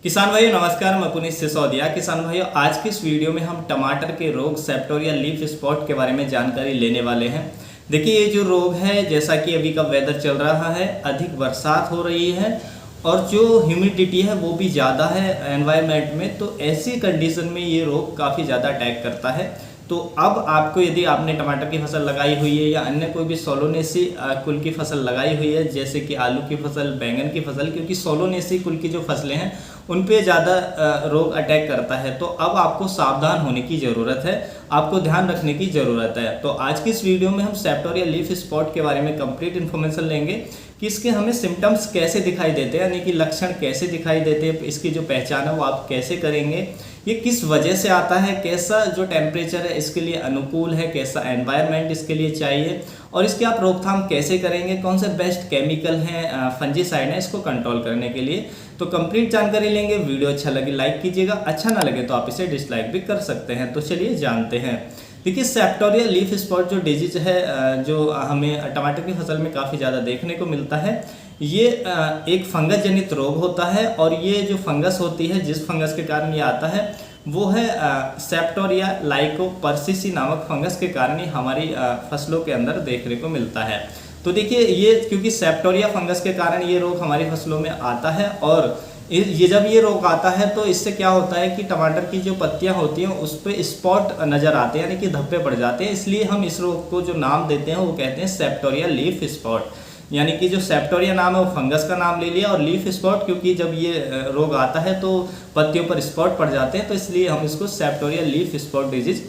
किसान भाइयों नमस्कार, मैं पुनीत सिसोदिया। किसान भाइयों, आज की इस वीडियो में हम टमाटर के रोग सेप्टोरिया लीफ स्पॉट के बारे में जानकारी लेने वाले हैं। देखिए, ये जो रोग है, जैसा कि अभी का वेदर चल रहा है, अधिक बरसात हो रही है और जो ह्यूमिडिटी है वो भी ज़्यादा है एनवायरनमेंट में, तो ऐसी कंडीशन में ये रोग काफ़ी ज़्यादा अटैक करता है। तो अब आपको, यदि आपने टमाटर की फसल लगाई हुई है या अन्य कोई भी सोलोनेसी कुल की फसल लगाई हुई है, जैसे कि आलू की फसल, बैंगन की फसल, क्योंकि सोलोनेसी कुल की जो फसलें हैं उन पे ज़्यादा रोग अटैक करता है, तो अब आपको सावधान होने की ज़रूरत है, आपको ध्यान रखने की ज़रूरत है। तो आज की इस वीडियो में हम सेप्टोरिया लीफ स्पॉट के बारे में कंप्लीट इन्फॉर्मेशन लेंगे कि इसके हमें सिम्टम्स कैसे दिखाई देते हैं, यानी कि लक्षण कैसे दिखाई देते हैं, इसकी जो पहचान है वो आप कैसे करेंगे, ये किस वजह से आता है, कैसा जो टेम्परेचर है इसके लिए अनुकूल है, कैसा एनवायरनमेंट इसके लिए चाहिए और इसकी आप रोकथाम कैसे करेंगे, कौन से बेस्ट केमिकल हैं, फंजीसाइड हैं इसको कंट्रोल करने के लिए। तो कंप्लीट जानकारी लेंगे। वीडियो अच्छा लगे लाइक कीजिएगा, अच्छा ना लगे तो आप इसे डिसलाइक भी कर सकते हैं। तो चलिए जानते हैं। देखिए, सेप्टोरिया लीफ स्पॉट जो डिजीज है, जो हमें टमाटर की फसल में काफ़ी ज़्यादा देखने को मिलता है, ये एक फंगस जनित रोग होता है और ये जो फंगस होती है, जिस फंगस के कारण ये आता है वो है सेप्टोरिया लाइकोपर्सिसी नामक फंगस के कारण ही हमारी फसलों के अंदर देखने को मिलता है। तो देखिए, ये क्योंकि सेप्टोरिया फंगस के कारण ये रोग हमारी फसलों में आता है और ये जब ये रोग आता है तो इससे क्या होता है कि टमाटर की जो पत्तियां होती हैं उस पर स्पॉट नज़र आते हैं, यानी कि धब्बे पड़ जाते हैं। इसलिए हम इस रोग को जो नाम देते हैं वो कहते हैं सेप्टोरिया लीफ स्पॉट, यानी कि जो सेप्टोरिया नाम है वो फंगस का नाम ले लिया और लीफ स्पॉट क्योंकि जब ये रोग आता है तो पत्तियों पर स्पॉट पड़ जाते हैं, तो इसलिए हम इसको सेप्टोरिया लीफ स्पॉट डिजीज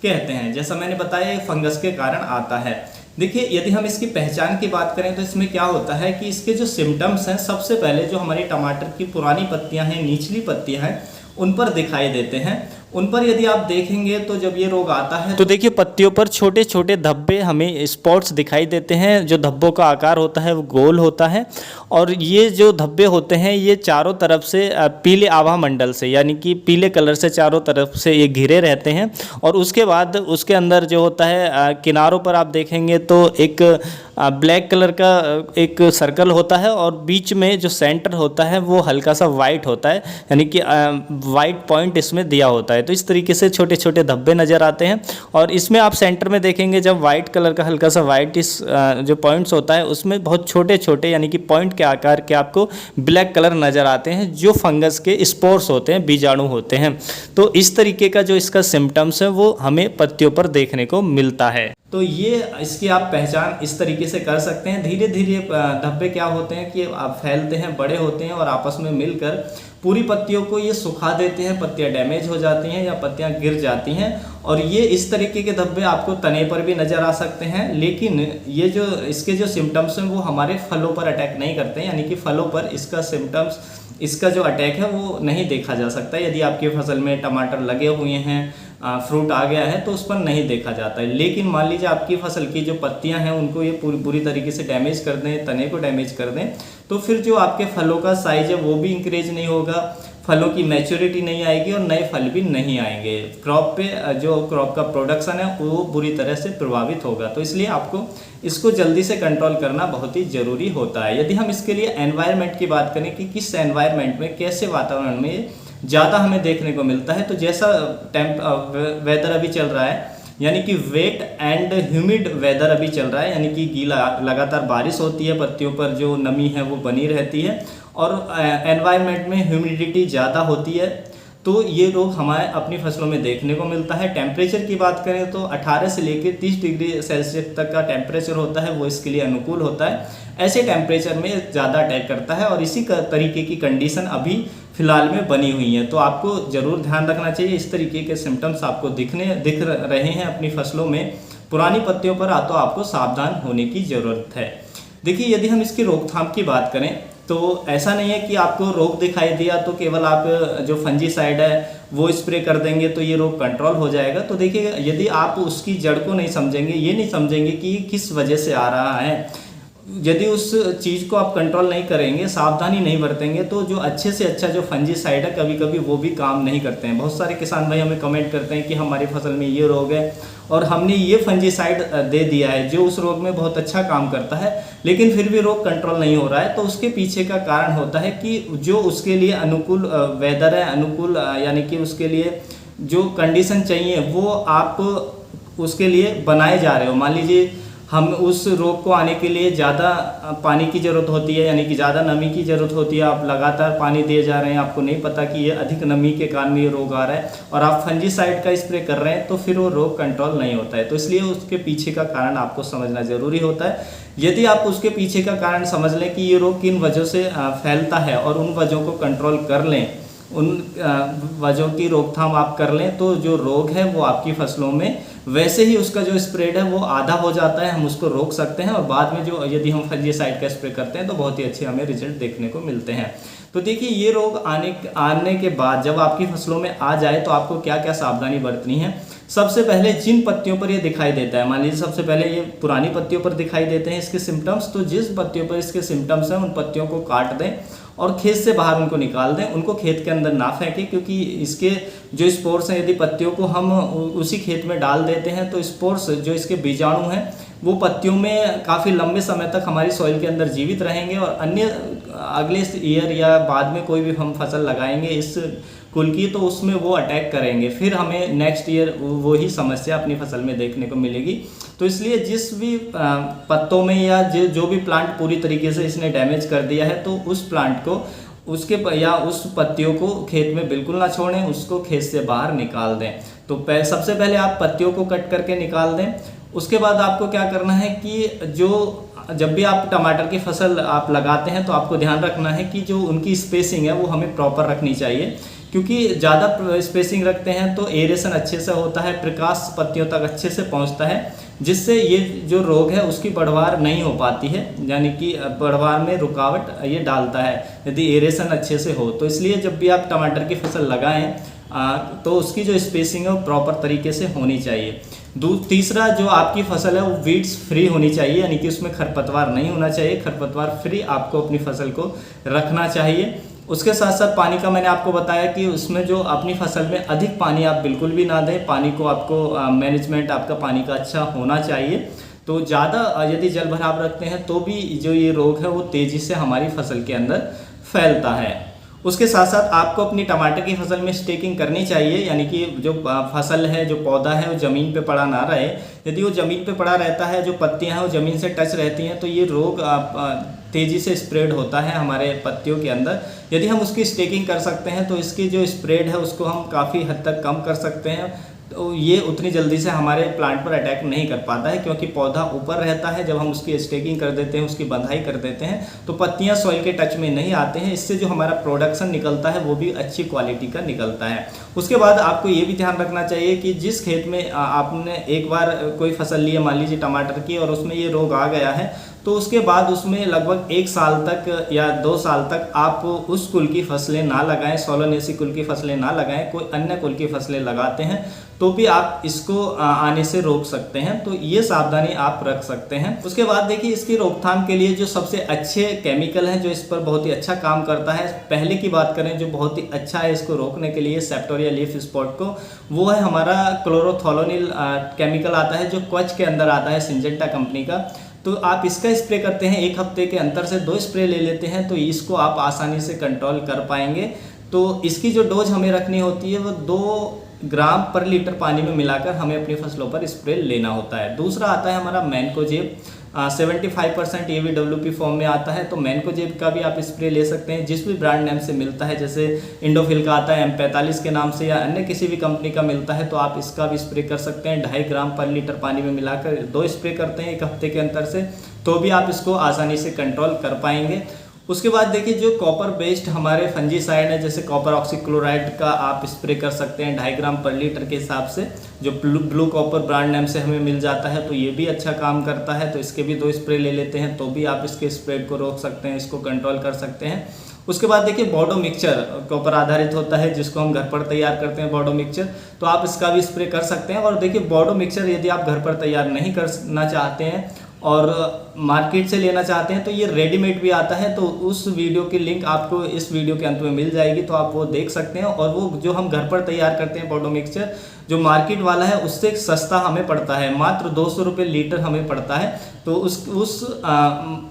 कहते हैं। जैसा मैंने बताया, ये फंगस के कारण आता है। देखिए, यदि हम इसकी पहचान की बात करें तो इसमें क्या होता है कि इसके जो सिम्टम्स हैं, सबसे पहले जो हमारी टमाटर की पुरानी पत्तियां हैं, निचली पत्तियां हैं, उन पर दिखाई देते हैं। उन पर यदि आप देखेंगे तो जब ये रोग आता है तो देखिए पत्तियों पर छोटे छोटे धब्बे, हमें स्पॉट्स दिखाई देते हैं। जो धब्बों का आकार होता है वो गोल होता है और ये जो धब्बे होते हैं ये चारों तरफ से पीले आभा मंडल से, यानी कि पीले कलर से चारों तरफ से ये घिरे रहते हैं। और उसके बाद उसके अंदर जो होता है, किनारों पर आप देखेंगे तो एक ब्लैक कलर का एक सर्कल होता है और बीच में जो सेंटर होता है वो हल्का सा वाइट होता है, यानी कि वाइट पॉइंट इसमें दिया होता है। तो इस तरीके से छोटे छोटे धब्बे नज़र आते हैं और इसमें आप सेंटर में देखेंगे जब वाइट कलर का हल्का सा वाइट इस जो पॉइंट्स होता है उसमें बहुत छोटे छोटे, यानी कि पॉइंट के आकार के आपको ब्लैक कलर नज़र आते हैं, जो फंगस के स्पोर्स होते हैं, बीजाणु होते हैं। तो इस तरीके का जो इसका सिम्टम्स है वो हमें पत्तियों पर देखने को मिलता है। तो ये इसकी आप पहचान इस तरीके से कर सकते हैं। धीरे धीरे धब्बे क्या होते हैं कि आप फैलते हैं, बड़े होते हैं और आपस में मिलकर पूरी पत्तियों को ये सुखा देते हैं, पत्तियां डैमेज हो जाती हैं या पत्तियां गिर जाती हैं। और ये इस तरीके के धब्बे आपको तने पर भी नज़र आ सकते हैं, लेकिन ये जो इसके जो सिम्टम्स हैं वो हमारे फलों पर अटैक नहीं करते हैं, यानी कि फलों पर इसका सिम्टम्स, इसका जो अटैक है वो नहीं देखा जा सकता। यदि आपकी फसल में टमाटर लगे हुए हैं, फ्रूट आ गया है तो उस पर नहीं देखा जाता है। लेकिन मान लीजिए आपकी फसल की जो पत्तियां हैं उनको ये पूरी तरीके से डैमेज कर दें, तने को डैमेज कर दें, तो फिर जो आपके फलों का साइज है वो भी इंक्रीज नहीं होगा, फलों की मैच्योरिटी नहीं आएगी और नए फल भी नहीं आएंगे। क्रॉप पे जो क्रॉप का प्रोडक्शन है वो बुरी तरह से प्रभावित होगा। तो इसलिए आपको इसको जल्दी से कंट्रोल करना बहुत ही ज़रूरी होता है। यदि हम इसके लिए एनवायरनमेंट की बात करें कि किस एनवायरनमेंट में, कैसे वातावरण में ज़्यादा हमें देखने को मिलता है, तो जैसा वेदर अभी चल रहा है, यानी कि वेट एंड ह्यूमिड वेदर अभी चल रहा है, यानी कि गीला लगातार बारिश होती है, पत्तियों पर जो नमी है वो बनी रहती है और एनवायरनमेंट में ह्यूमिडिटी ज़्यादा होती है, तो ये रोग हमारे अपनी फसलों में देखने को मिलता है। टेम्परेचर की बात करें तो 18 से लेकर 30 डिग्री सेल्सियस तक का टेम्परेचर होता है, वो इसके लिए अनुकूल होता है। ऐसे टेम्परेचर में ज़्यादा अटैक करता है और इसी तरीके की कंडीशन अभी फिलहाल में बनी हुई है। तो आपको ज़रूर ध्यान रखना चाहिए, इस तरीके के सिम्टम्स आपको दिख रहे हैं अपनी फसलों में पुरानी पत्तियों पर, तो आपको सावधान होने की ज़रूरत है। देखिए, यदि हम इसकी रोकथाम की बात करें तो ऐसा नहीं है कि आपको रोग दिखाई दिया तो केवल आप जो फंजीसाइड है वो स्प्रे कर देंगे तो ये रोग कंट्रोल हो जाएगा। तो देखिए, यदि आप उसकी जड़ को नहीं समझेंगे, ये नहीं समझेंगे कि किस वजह से आ रहा है, यदि उस चीज़ को आप कंट्रोल नहीं करेंगे, सावधानी नहीं बरतेंगे, तो जो अच्छे से अच्छा जो फंजीसाइड है कभी कभी वो भी काम नहीं करते हैं। बहुत सारे किसान भाई हमें कमेंट करते हैं कि हमारी फसल में ये रोग है और हमने ये फंजीसाइड दे दिया है जो उस रोग में बहुत अच्छा काम करता है, लेकिन फिर भी रोग कंट्रोल नहीं हो रहा है। तो उसके पीछे का कारण होता है कि जो उसके लिए अनुकूल वेदर है, अनुकूल यानी कि उसके लिए जो कंडीशन चाहिए वो आप उसके लिए बनाए जा रहे हो। मान लीजिए हम उस रोग को आने के लिए ज़्यादा पानी की ज़रूरत होती है, यानी कि ज़्यादा नमी की ज़रूरत होती है, आप लगातार पानी दिए जा रहे हैं, आपको नहीं पता कि ये अधिक नमी के कारण ये रोग आ रहा है और आप फंजीसाइड का स्प्रे कर रहे हैं, तो फिर वो रोग कंट्रोल नहीं होता है। तो इसलिए उसके पीछे का कारण आपको समझना ज़रूरी होता है। यदि आप उसके पीछे का कारण समझ लें कि ये रोग किन वजहों से फैलता है और उन वजहों को कंट्रोल कर लें, उन वजहों की रोकथाम आप कर लें, तो जो रोग है वो आपकी फसलों में वैसे ही उसका जो स्प्रेड है वो आधा हो जाता है, हम उसको रोक सकते हैं और बाद में जो यदि हम फंजीसाइड का स्प्रे करते हैं तो बहुत ही अच्छे हमें रिजल्ट देखने को मिलते हैं। तो देखिए ये रोग आने के बाद जब आपकी फसलों में आ जाए तो आपको क्या क्या सावधानी बरतनी है। सबसे पहले जिन पत्तियों पर ये दिखाई देता है, मान लीजिए सबसे पहले ये पुरानी पत्तियों पर दिखाई देते हैं इसके सिम्टम्स, तो जिस पत्तियों पर इसके सिम्टम्स हैं उन पत्तियों को काट दें और खेत से बाहर उनको निकाल दें, उनको खेत के अंदर ना फेंकें, क्योंकि इसके जो स्पोर्स हैं यदि पत्तियों को हम उसी खेत में डाल देते हैं तो स्पोर्स जो इसके बीजाणु हैं वो पत्तियों में काफ़ी लंबे समय तक हमारी सॉइल के अंदर जीवित रहेंगे और अन्य अगले ईयर या बाद में कोई भी हम फसल लगाएंगे इस कुल की तो उसमें वो अटैक करेंगे, फिर हमें नेक्स्ट ईयर वही समस्या अपनी फसल में देखने को मिलेगी। तो इसलिए जिस भी पत्तों में या जो भी प्लांट पूरी तरीके से इसने डैमेज कर दिया है तो उस प्लांट को उसके या उस पत्तियों को खेत में बिल्कुल ना छोड़ें, उसको खेत से बाहर निकाल दें। तो सबसे पहले आप पत्तियों को कट करके निकाल दें। उसके बाद आपको क्या करना है कि जब भी आप टमाटर की फसल आप लगाते हैं तो आपको ध्यान रखना है कि जो उनकी स्पेसिंग है वो हमें प्रॉपर रखनी चाहिए, क्योंकि ज़्यादा स्पेसिंग रखते हैं तो एरेशन अच्छे से होता है, प्रकाश पत्तियों तक अच्छे से पहुंचता है, जिससे ये जो रोग है उसकी बढ़वार नहीं हो पाती है, यानी कि बढ़वार में रुकावट ये डालता है यदि एरेशन अच्छे से हो। तो इसलिए जब भी आप टमाटर की फसल लगाएं तो उसकी जो स्पेसिंग है वो प्रॉपर तरीके से होनी चाहिए। तीसरा, जो आपकी फसल है वो वीड्स फ्री होनी चाहिए, यानी कि उसमें खरपतवार नहीं होना चाहिए, खरपतवार फ्री आपको अपनी फसल को रखना चाहिए। उसके साथ साथ पानी का मैंने आपको बताया कि उसमें जो अपनी फसल में अधिक पानी आप बिल्कुल भी ना दें, पानी को आपको मैनेजमेंट आपका पानी का अच्छा होना चाहिए। तो ज़्यादा यदि जल भराव रखते हैं तो भी जो ये रोग है वो तेज़ी से हमारी फसल के अंदर फैलता है। उसके साथ साथ आपको अपनी टमाटर की फसल में स्टेकिंग करनी चाहिए, यानी कि जो फसल है, जो पौधा है वो ज़मीन पे पड़ा ना रहे। यदि वो ज़मीन पे पड़ा रहता है, जो पत्तियां हैं वो ज़मीन से टच रहती हैं, तो ये रोग तेज़ी से स्प्रेड होता है हमारे पत्तियों के अंदर। यदि हम उसकी स्टेकिंग कर सकते हैं तो इसकी जो स्प्रेड है उसको हम काफ़ी हद तक कम कर सकते हैं। तो ये उतनी जल्दी से हमारे प्लांट पर अटैक नहीं कर पाता है, क्योंकि पौधा ऊपर रहता है। जब हम उसकी स्टेकिंग कर देते हैं, उसकी बंधाई कर देते हैं, तो पत्तियां सॉइल के टच में नहीं आते हैं। इससे जो हमारा प्रोडक्शन निकलता है वो भी अच्छी क्वालिटी का निकलता है। उसके बाद आपको ये भी ध्यान रखना चाहिए कि जिस खेत में आपने एक बार कोई फसल ली है, मान लीजिए टमाटर की, और उसमें ये रोग आ गया है, तो उसके बाद उसमें लगभग 1 साल तक या 2 साल तक आप उस कुल की फसलें ना लगाएं, सोलोनेसी कुल की फसलें ना लगाएं, कोई अन्य कुल की फसलें लगाते हैं तो भी आप इसको आने से रोक सकते हैं। तो ये सावधानी आप रख सकते हैं। उसके बाद देखिए, इसकी रोकथाम के लिए जो सबसे अच्छे केमिकल हैं जो इस पर बहुत ही अच्छा काम करता है, पहले की बात करें जो बहुत ही अच्छा है इसको रोकने के लिए सेप्टोरिया लीफ स्पॉट को, वो है हमारा क्लोरोथोलोनिल केमिकल आता है जो क्वच के अंदर आता है, सिंजेंटा कंपनी का। तो आप इसका स्प्रे करते हैं, 1 हफ्ते के अंतर से 2 स्प्रे ले लेते हैं, तो इसको आप आसानी से कंट्रोल कर पाएंगे। तो इसकी जो डोज हमें रखनी होती है वो 2 ग्राम पर लीटर पानी में मिलाकर हमें अपनी फसलों पर स्प्रे लेना होता है। दूसरा आता है हमारा मैनकोजेब, 75% AVWP फॉर्म में आता है। तो मैनकोजेब का भी आप स्प्रे ले सकते हैं, जिस भी ब्रांड नेम से मिलता है, जैसे इंडोफिल का आता है M45 के नाम से, या अन्य किसी भी कंपनी का मिलता है, तो आप इसका भी स्प्रे कर सकते हैं। 2.5 ग्राम पर लीटर पानी में मिलाकर 2 स्प्रे करते हैं 1 हफ्ते के अंतर से, तो भी आप इसको आसानी से कंट्रोल कर पाएंगे। उसके बाद देखिए, जो कॉपर बेस्ड हमारे फंजीसाइड है, जैसे कॉपर ऑक्सीक्लोराइड का आप स्प्रे कर सकते हैं 2.5 ग्राम पर लीटर के हिसाब से, जो ब्लू कॉपर ब्रांड नेम से हमें मिल जाता है, तो ये भी अच्छा काम करता है। तो इसके भी 2 स्प्रे ले लेते हैं, तो भी आप इसके स्प्रेड को रोक सकते हैं, इसको कंट्रोल कर सकते हैं। उसके बाद देखिए, बोडो मिक्सचर के ऊपर आधारित होता है, जिसको हम घर पर तैयार करते हैं बोडो मिक्सचर, तो आप इसका भी स्प्रे कर सकते हैं। और देखिए, बोडो मिक्सचर यदि आप घर पर तैयार नहीं करना चाहते हैं और मार्केट से लेना चाहते हैं तो ये रेडीमेड भी आता है। तो उस वीडियो की लिंक आपको इस वीडियो के अंत में मिल जाएगी, तो आप वो देख सकते हैं। और वो जो हम घर पर तैयार करते हैं पोटो मिक्सचर, जो मार्केट वाला है उससे सस्ता हमें पड़ता है, मात्र 200 रुपये लीटर हमें पड़ता है। तो उस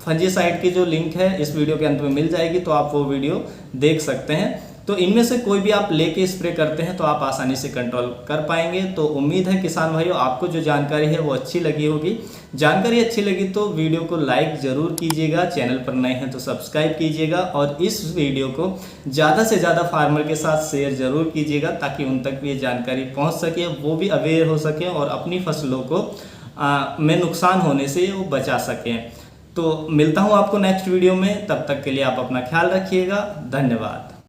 फंजीसाइड की जो लिंक है इस वीडियो के अंत में मिल जाएगी, तो आप वो वीडियो देख सकते हैं। तो इनमें से कोई भी आप लेके स्प्रे करते हैं तो आप आसानी से कंट्रोल कर पाएंगे। तो उम्मीद है किसान भाइयों आपको जो जानकारी है वो अच्छी लगी होगी। जानकारी अच्छी लगी तो वीडियो को लाइक ज़रूर कीजिएगा, चैनल पर नए हैं तो सब्सक्राइब कीजिएगा और इस वीडियो को ज़्यादा से ज़्यादा फार्मर के साथ शेयर ज़रूर कीजिएगा, ताकि उन तक भी ये जानकारी पहुँच सके, वो भी अवेयर हो सकें और अपनी फसलों को में नुकसान होने से वो बचा सकें। तो मिलता हूँ आपको नेक्स्ट वीडियो में, तब तक के लिए आप अपना ख्याल रखिएगा। धन्यवाद।